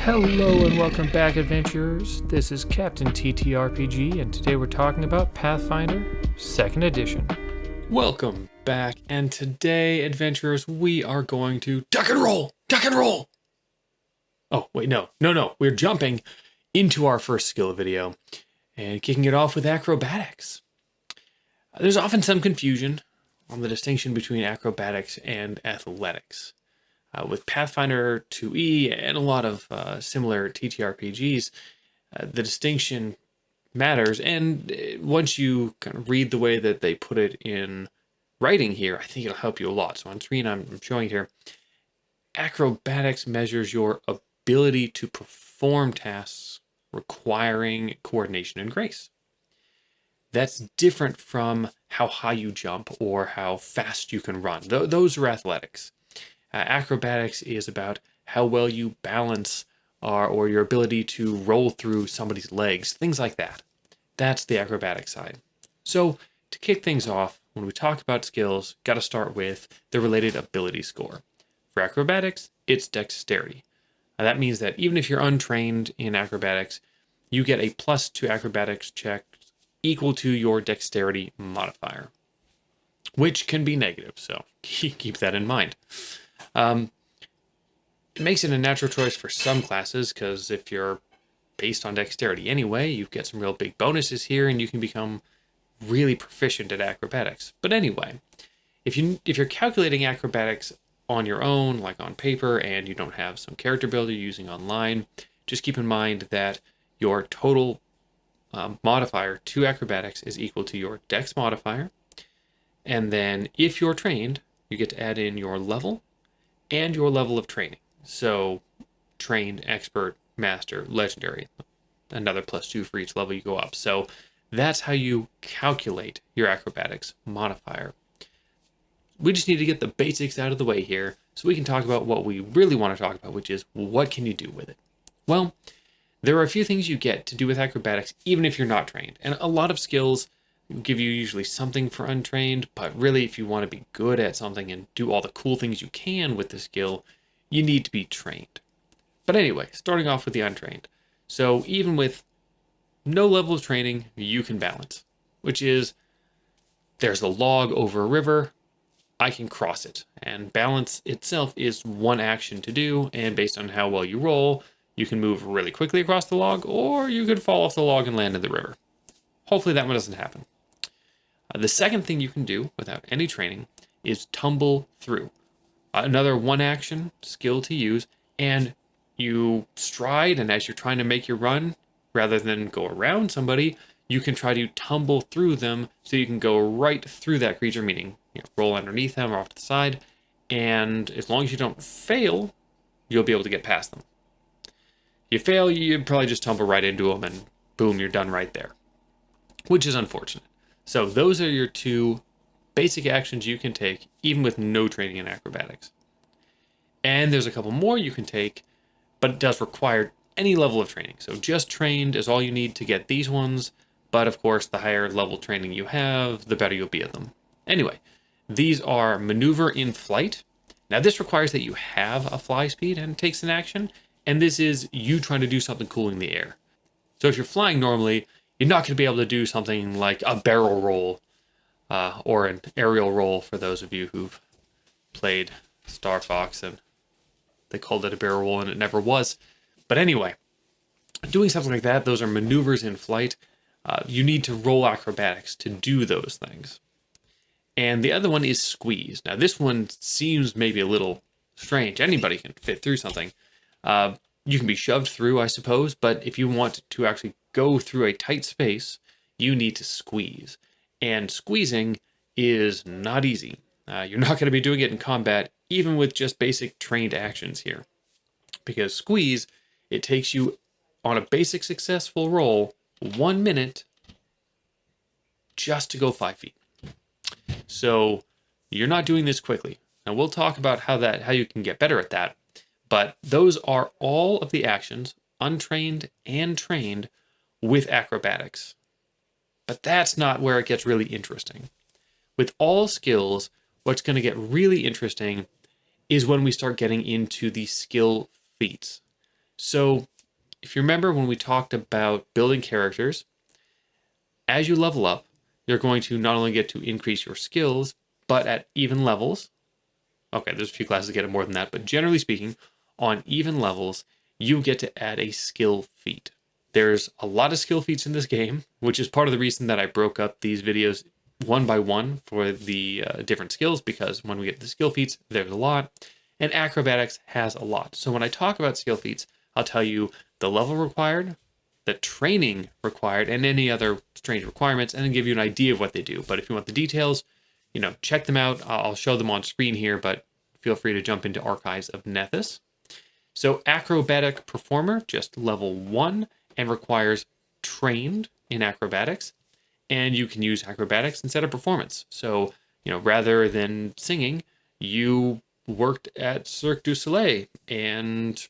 Hello and welcome back, adventurers. This is Captain TTRPG, and today we're talking about Pathfinder 2nd Edition. Welcome back, and today, adventurers, we are going to duck and roll! Duck and roll! Oh, wait, no. We're jumping into our first skill video and kicking it off with acrobatics. There's often some confusion on the distinction between acrobatics and athletics. With Pathfinder2e and a lot of similar TTRPGs, the distinction matters, and once you kind of read the way that they put it in writing here, I think it'll help you a lot. So on screen, I'm showing it here. Acrobatics measures your ability to perform tasks requiring coordination and grace. That's different from how high you jump or how fast you can run. Those are athletics. Acrobatics is about how well you balance or your ability to roll through somebody's legs, things like that. That's the acrobatic side. So to kick things off, when we talk about skills, got to start with the related ability score. For acrobatics, it's dexterity. That means that even if you're untrained in acrobatics, you get a +2 acrobatics check equal to your dexterity modifier, which can be negative, so keep that in mind. It makes it a natural choice for some classes, because if you're based on dexterity anyway, you get some real big bonuses here, and you can become really proficient at acrobatics. But anyway, if you're calculating acrobatics on your own, like on paper, and you don't have some character builder you're using online, just keep in mind that your total modifier to acrobatics is equal to your dex modifier. And then if you're trained, you get to add in your level and your level of training. So trained, expert, master, legendary, another +2 for each level you go up. So that's how you calculate your acrobatics modifier. We just need to get the basics out of the way here so we can talk about what we really want to talk about, which is what can you do with it? Well, there are a few things you get to do with acrobatics even if you're not trained. And a lot of skills give you usually something for untrained, but really if you want to be good at something and do all the cool things you can with the skill, you need to be trained. But anyway, starting off with the untrained. So even with no level of training, you can balance, which is there's a log over a river, I can cross it. And balance itself is one action to do, and based on how well you roll, you can move really quickly across the log, or you could fall off the log and land in the river. Hopefully that one doesn't happen. The second thing you can do without any training is tumble through. Another one action skill to use, and you stride, and as you're trying to make your run, rather than go around somebody, you can try to tumble through them so you can go right through that creature, meaning roll underneath them or off to the side, and as long as you don't fail, you'll be able to get past them. If you fail, you probably just tumble right into them, and boom, you're done right there, which is unfortunate. So those are your two basic actions you can take, even with no training in acrobatics. And there's a couple more you can take, but it does require any level of training. So just trained is all you need to get these ones, but of course, the higher level training you have, the better you'll be at them. Anyway, these are maneuver in flight. Now this requires that you have a fly speed and takes an action, and this is you trying to do something cool in the air. So if you're flying normally, you're not going to be able to do something like a barrel roll or an aerial roll for those of you who've played Star Fox and they called it a barrel roll and it never was. But anyway, doing something like that, those are maneuvers in flight. You need to roll acrobatics to do those things. And the other one is squeeze. Now this one seems maybe a little strange. Anybody can fit through something. You can be shoved through, I suppose, but if you want to actually go through a tight space, you need to squeeze. And squeezing is not easy. You're not going to be doing it in combat, even with just basic trained actions here. Because squeeze, it takes you on a basic successful roll 1 minute just to go 5 feet. So you're not doing this quickly. And we'll talk about how you can get better at that. But those are all of the actions, untrained and trained, with acrobatics. But that's not where it gets really interesting. With all skills, what's going to get really interesting is when we start getting into the skill feats. So if you remember when we talked about building characters, as you level up, you're going to not only get to increase your skills, but at even levels. Okay, there's a few classes that get it more than that, but generally speaking, on even levels, you get to add a skill feat. There's a lot of skill feats in this game, which is part of the reason that I broke up these videos one by one for the different skills, because when we get to the skill feats, there's a lot, and acrobatics has a lot. So when I talk about skill feats, I'll tell you the level required, the training required, and any other strange requirements, and then give you an idea of what they do. But if you want the details, check them out. I'll show them on screen here, but feel free to jump into Archives of Nethys. So acrobatic performer, just level 1, and requires trained in acrobatics. And you can use acrobatics instead of performance. So, rather than singing, you worked at Cirque du Soleil and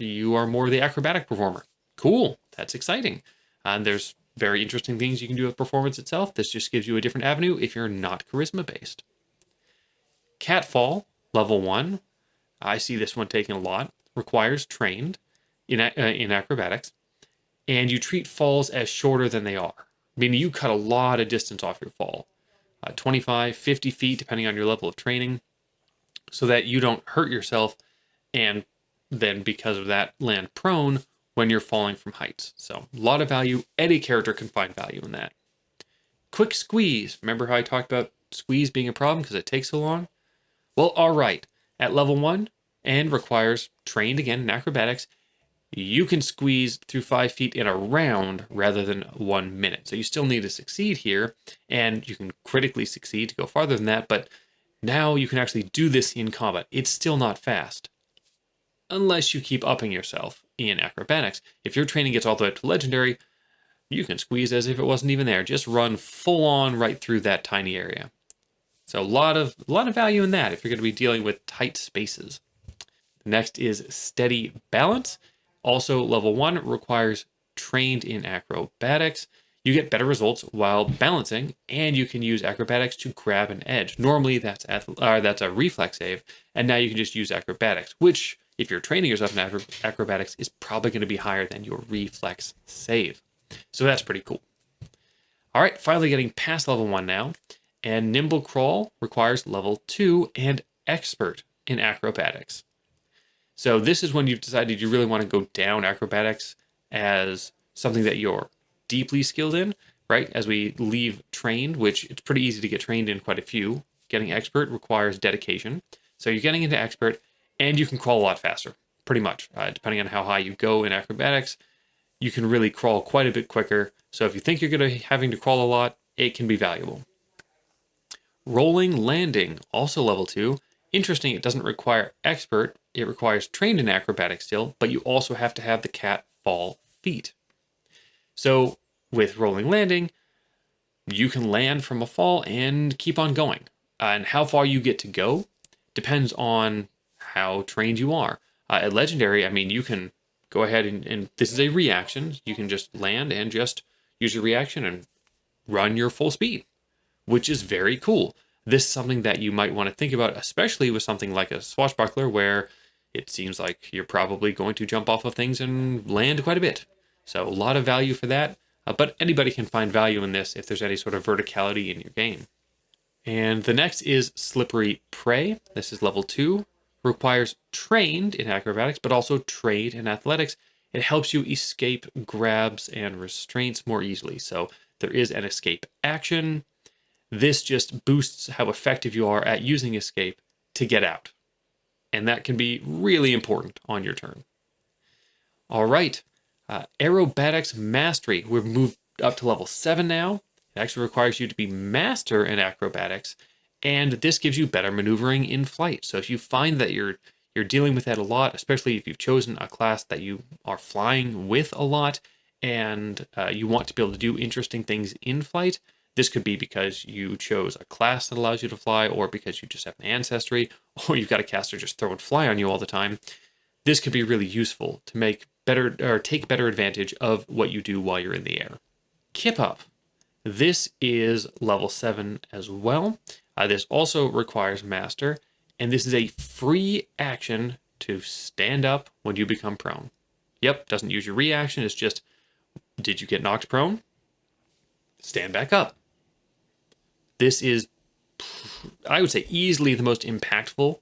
you are more the acrobatic performer. Cool. That's exciting. And there's very interesting things you can do with performance itself. This just gives you a different avenue if you're not charisma based. Catfall, level 1. I see this one taken a lot. Requires trained in acrobatics. And you treat falls as shorter than they are. Meaning you cut a lot of distance off your fall. 25, 50 feet, depending on your level of training, so that you don't hurt yourself and then because of that land prone when you're falling from heights. So a lot of value. Any character can find value in that. Quick squeeze. Remember how I talked about squeeze being a problem because it takes so long? Well, all right. At level 1 and requires trained again in acrobatics, you can squeeze through 5 feet in a round rather than 1 minute. So you still need to succeed here, and you can critically succeed to go farther than that, but now you can actually do this in combat. It's still not fast, unless you keep upping yourself in acrobatics. If your training gets all the way up to legendary, you can squeeze as if it wasn't even there. Just run full on right through that tiny area. So a lot of value in that if you're going to be dealing with tight spaces. Next is steady balance. Also, level 1 requires trained in acrobatics. You get better results while balancing, and you can use acrobatics to grab an edge. Normally, that's a reflex save, and now you can just use acrobatics, which, if you're training yourself in acrobatics, is probably going to be higher than your reflex save. So that's pretty cool. All right, finally getting past level 1 now, and Nimble Crawl requires level 2 and Expert in acrobatics. So this is when you've decided you really want to go down acrobatics as something that you're deeply skilled in, right? As we leave trained, which it's pretty easy to get trained in quite a few. Getting expert requires dedication. So you're getting into expert, and you can crawl a lot faster, pretty much. Depending on how high you go in acrobatics, you can really crawl quite a bit quicker. So if you think you're going to having to crawl a lot, it can be valuable. Rolling landing, also level 2. Interesting, it doesn't require expert. It requires trained in acrobatics still, but you also have to have the cat fall feat. So with rolling landing, you can land from a fall and keep on going. And how far you get to go depends on how trained you are. At legendary, you can go ahead and this is a reaction. You can just land and just use your reaction and run your full speed, which is very cool. This is something that you might want to think about, especially with something like a swashbuckler, where it seems like you're probably going to jump off of things and land quite a bit. So a lot of value for that, but anybody can find value in this if there's any sort of verticality in your game. And the next is Slippery Prey. This is level 2. Requires trained in acrobatics, but also trained in athletics. It helps you escape grabs and restraints more easily. So there is an escape action. This just boosts how effective you are at using escape to get out. And that can be really important on your turn. All right. Aerobatics Mastery. We've moved up to level 7 now. It actually requires you to be master in acrobatics. And this gives you better maneuvering in flight. So if you find that you're dealing with that a lot, especially if you've chosen a class that you are flying with a lot, and you want to be able to do interesting things in flight, this could be because you chose a class that allows you to fly, or because you just have an ancestry, or you've got a caster just throwing fly on you all the time. This could be really useful to make better or take better advantage of what you do while you're in the air. Kip Up. This is level 7 as well. This also requires master, and this is a free action to stand up when you become prone. Yep, doesn't use your reaction. It's just, did you get knocked prone? Stand back up. This is, I would say, easily the most impactful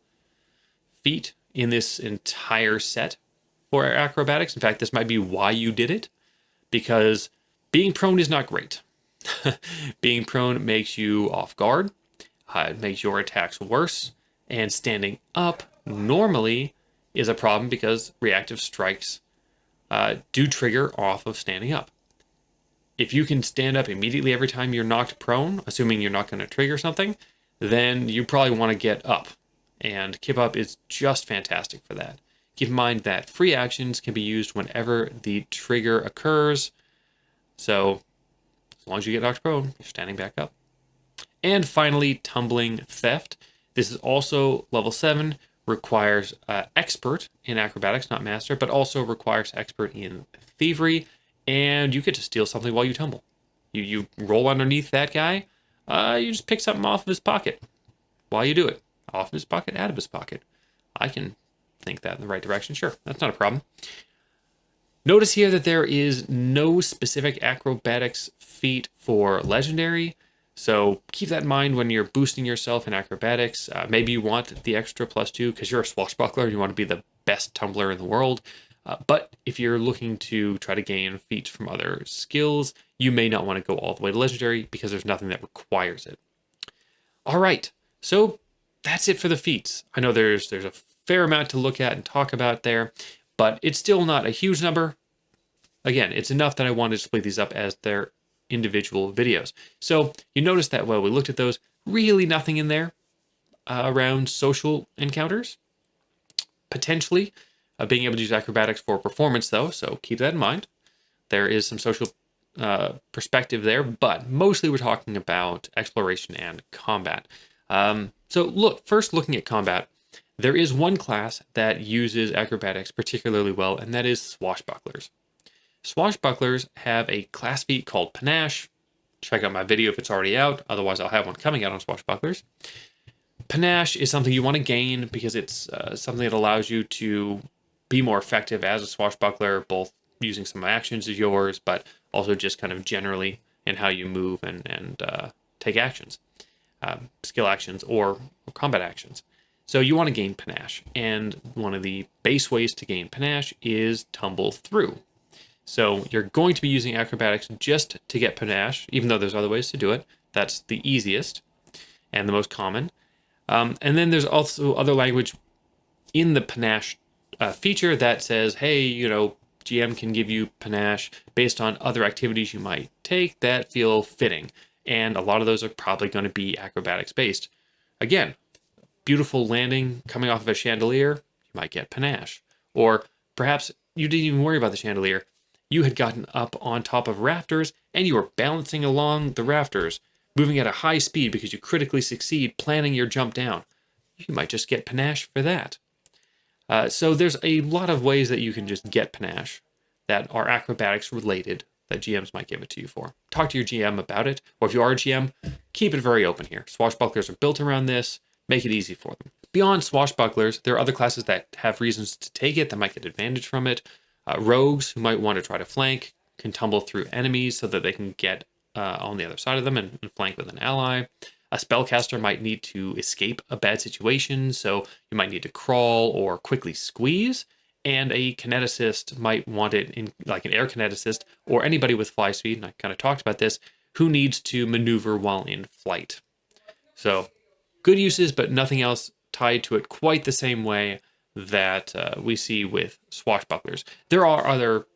feat in this entire set for acrobatics. In fact, this might be why you did it, because being prone is not great. Being prone makes you off guard. It makes your attacks worse. And standing up normally is a problem because reactive strikes do trigger off of standing up. If you can stand up immediately every time you're knocked prone, assuming you're not going to trigger something, then you probably want to get up. And Kip Up is just fantastic for that. Keep in mind that free actions can be used whenever the trigger occurs. So as long as you get knocked prone, you're standing back up. And finally, Tumbling Theft. This is also level 7, requires expert in acrobatics, not master, but also requires expert in thievery. And you get to steal something while you tumble. You roll underneath that guy, you just pick something off of his pocket while you do it. Off of his pocket, out of his pocket. I can think that in the right direction. Sure, that's not a problem. Notice here that there is no specific acrobatics feat for legendary. So keep that in mind when you're boosting yourself in acrobatics. Maybe you want the extra +2 because you're a swashbuckler and you want to be the best tumbler in the world. But if you're looking to try to gain feats from other skills, you may not want to go all the way to legendary because there's nothing that requires it. All right, so that's it for the feats. I know there's a fair amount to look at and talk about there, but it's still not a huge number. Again, it's enough that I wanted to split these up as their individual videos. So you notice that while we looked at those, really nothing in there around social encounters. Potentially being able to use acrobatics for performance though, so keep that in mind. There is some social perspective there, but mostly we're talking about exploration and combat. So first looking at combat, there is one class that uses acrobatics particularly well, and that is swashbucklers. Swashbucklers have a class feat called Panache. Check out my video if it's already out. Otherwise, I'll have one coming out on swashbucklers. Panache is something you want to gain because it's something that allows you to be more effective as a swashbuckler, both using some actions as yours, but also just kind of generally in how you move and take actions, skill actions or combat actions. So you want to gain Panache, and one of the base ways to gain Panache is tumble through. So you're going to be using acrobatics just to get Panache, even though there's other ways to do it. That's the easiest and the most common. And then there's also other language in the Panache feature that says, hey, GM can give you Panache based on other activities you might take that feel fitting. And a lot of those are probably going to be acrobatics based. Again, beautiful landing coming off of a chandelier, you might get Panache. Or perhaps you didn't even worry about the chandelier. You had gotten up on top of rafters and you were balancing along the rafters, moving at a high speed because you critically succeed planning your jump down. You might just get Panache for that. So there's a lot of ways that you can just get Panache that are acrobatics related that GMs might give it to you for. Talk to your GM about it, or if you are a GM, keep it very open here. Swashbucklers are built around this. Make it easy for them. Beyond swashbucklers, there are other classes that have reasons to take it, that might get advantage from it. Rogues who might want to try to flank can tumble through enemies so that they can get on the other side of them and flank with an ally. A spellcaster might need to escape a bad situation, so you might need to crawl or quickly squeeze. And a kineticist might want it in like an air kineticist, or anybody with fly speed, and I kind of talked about this, who needs to maneuver while in flight. So good uses, but nothing else tied to it quite the same way that we see with swashbucklers. There are other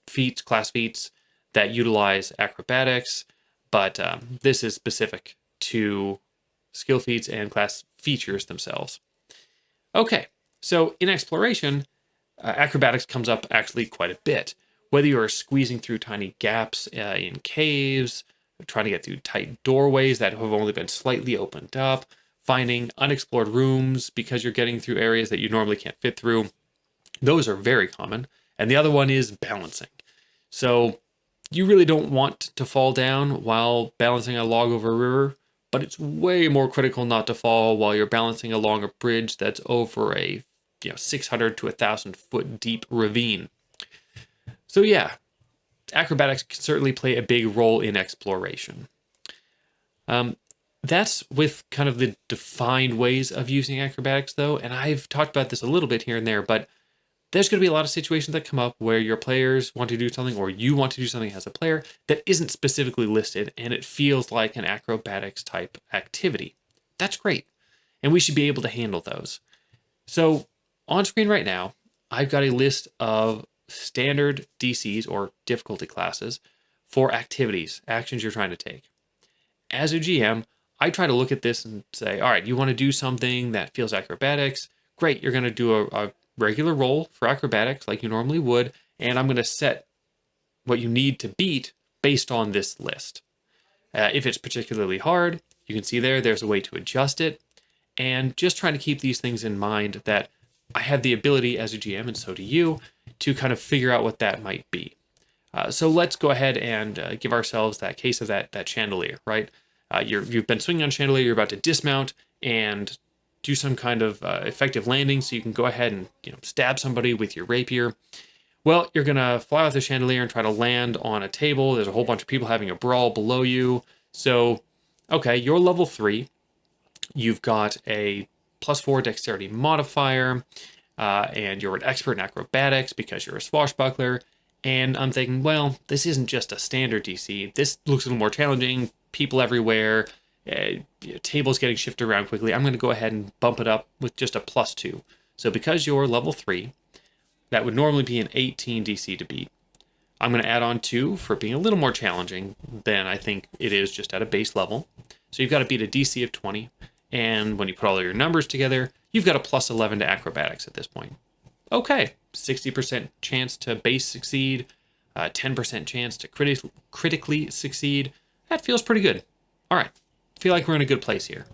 feats, class feats, that utilize acrobatics, but this is specific to skill feats and class features themselves. Okay, so in exploration, acrobatics comes up actually quite a bit. Whether you're squeezing through tiny gaps in caves, trying to get through tight doorways that have only been slightly opened up, finding unexplored rooms because you're getting through areas that you normally can't fit through. Those are very common. And the other one is balancing. So you really don't want to fall down while balancing a log over a river, but it's way more critical not to fall while you're balancing along a bridge that's over a 600 to 1,000 foot deep ravine. So yeah, acrobatics can certainly play a big role in exploration. That's with kind of the defined ways of using acrobatics, though, and I've talked about this a little bit here and there, but there's going to be a lot of situations that come up where your players want to do something or you want to do something as a player that isn't specifically listed, and it feels like an acrobatics type activity. That's great, and we should be able to handle those. So on screen right now, I've got a list of standard DCs or difficulty classes for activities, actions you're trying to take. As a GM, I try to look at this and say, all right, you want to do something that feels acrobatics? Great, you're going to do a regular roll for acrobatics like you normally would, and I'm going to set what you need to beat based on this list. If it's particularly hard, you can see there's a way to adjust it, and just trying to keep these things in mind that I have the ability as a GM, and so do you, to kind of figure out what that might be. So let's go ahead and give ourselves that case of that chandelier, right? You've been swinging on chandelier, you're about to dismount and do some kind of effective landing, so you can go ahead and stab somebody with your rapier. Well, you're gonna fly off the chandelier and try to land on a table. There's a whole bunch of people having a brawl below you. So, okay, you're level 3. You've got a +4 dexterity modifier, and you're an expert in acrobatics because you're a swashbuckler. And I'm thinking, well, this isn't just a standard DC. This looks a little more challenging. People everywhere. Tables getting shifted around quickly. I'm going to go ahead and bump it up with just a +2. So because you're level 3, that would normally be an 18 DC to beat. I'm going to add on 2 for being a little more challenging than I think it is just at a base level. So you've got to beat a DC of 20. And when you put all your numbers together, you've got a +11 to acrobatics at this point. Okay, 60% chance to base succeed, 10% chance to critically succeed. That feels pretty good. All right, feel like we're in a good place here.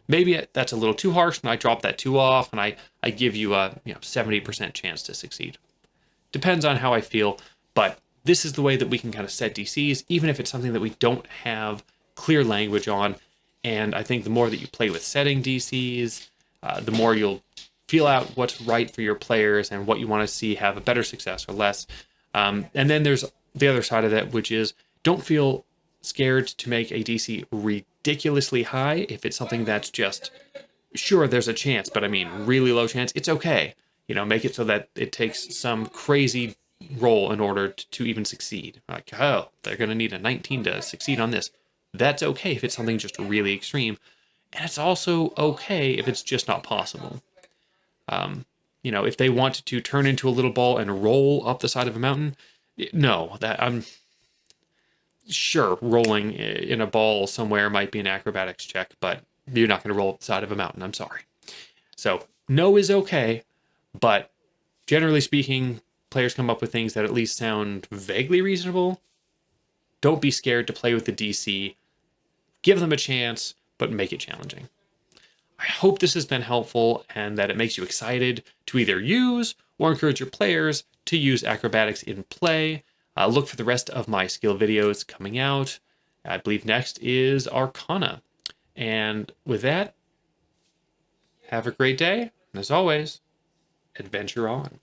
Maybe that's a little too harsh, and I drop that 2 off, and I give you a 70% chance to succeed. Depends on how I feel, but this is the way that we can kind of set DCs, even if it's something that we don't have clear language on. And I think the more that you play with setting DCs, the more you'll feel out what's right for your players and what you want to see have a better success or less. And then there's the other side of that, which is don't feel scared to make a DC ridiculously high if it's something that's just, sure, there's a chance, but I mean, really low chance. It's okay. Make it so that it takes some crazy roll in order to even succeed. Like, oh, they're going to need a 19 to succeed on this. That's okay if it's something just really extreme. And it's also okay if it's just not possible. If they want to turn into a little ball and roll up the side of a mountain, no, that I'm sure rolling in a ball somewhere might be an acrobatics check, but you're not going to roll up the side of a mountain. I'm sorry. So no is okay, but generally speaking, players come up with things that at least sound vaguely reasonable. Don't be scared to play with the DC. Give them a chance, but make it challenging. I hope this has been helpful and that it makes you excited to either use or encourage your players to use acrobatics in play. Look for the rest of my skill videos coming out. I believe next is Arcana. And with that, have a great day. And as always, adventure on.